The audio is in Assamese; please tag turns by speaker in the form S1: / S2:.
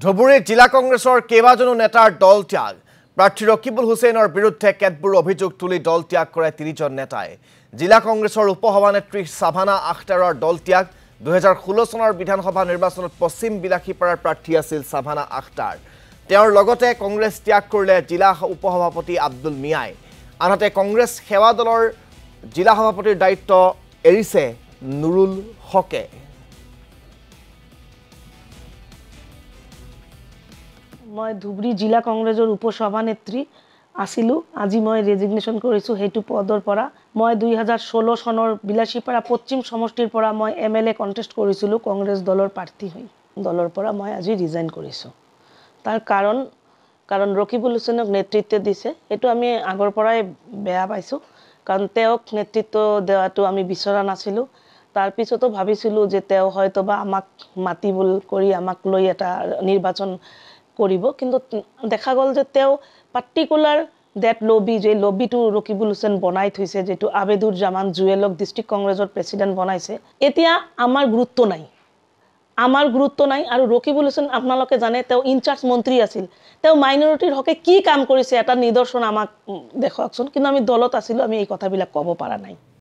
S1: ধুবুৰীত জিলা কংগ্ৰেছৰ কেইবাজনো নেতাৰ দল ত্যাগ প্ৰাৰ্থী ৰকিবুল হুছেইনৰ বিৰুদ্ধে কেতবোৰ অভিযোগ তুলি দল ত্যাগ কৰে ৩০জন নেতাই জিলা কংগ্ৰেছৰ উপসভানেত্ৰী সাভানা আখতাৰৰ দল ত্যাগ ২০১৬ চনৰ বিধানসভা নিৰ্বাচনত পশ্চিম বিলাসীপাৰাৰ প্ৰাৰ্থী আছিল সাভানা আখতাৰ তেওঁৰ লগতে কংগ্ৰেছ ত্যাগ কৰিলে জিলা উপসভাপতি আব্দুল মিয়াই আনহাতে কংগ্ৰেছ সেৱা দলৰ জিলা সভাপতিৰ দায়িত্ব এৰিছে নুৰুল হকে
S2: মই ধুবুৰী জিলা কংগ্ৰেছৰ উপসভানেত্ৰী আছিলো আজি মই ৰেজিগনেশ্যন কৰিছো হেতু পদৰ পৰা মই ২০১৬ চনৰ বিলাসীপাৰা পশ্চিম সমষ্টিৰ পৰা মই এমএলএ কন্টেষ্ট কৰিছিলো কংগ্ৰেছ দলৰ প্ৰাৰ্থী হৈ দলৰ পৰা মই আজি ৰিজাইন কৰিছো তাৰ কাৰণ ৰকিবুল হুছেইনক নেতৃত্ব দিছে এটো আমি আগৰ পৰাই বেয়া পাইছো কাৰণ তেওঁক নেতৃত্ব দেৱাটো আমি বিচৰা নাছিলো তাৰ পিছতো ভাবিছিলো যে তেওঁ হয়তোবা আমাক মাতিবল কৰি আমাক লৈ এটা নিৰ্বাচন কৰিব কিন্তু দেখা গল যে তেওঁ পাৰ্টিকুলাৰ দ্যাট লবি যে লবিটো ৰকিবুল হুছেইন বনাই থৈছে যেটো আবেদুৰ জামান জুয়েলক ডিস্ট্ৰিক্ট কংগ্ৰেছৰ প্ৰেসিডেন্ট বনাইছে এতিয়া আমাৰ গুৰুত্ব নাই আৰু ৰকিবুল হুছেইন আপোনালোকে জানে তেওঁ ইনচাৰ্জ মন্ত্ৰী আছিল তেওঁ মাইনৰিটিৰ হকে কি কাম কৰিছে এটা নিদৰ্শন আমাক দেখুৱাকচোন কিন্তু আমি দলত আছিলো আমি এই কথাবিলাক ক'ব পাৰা নাই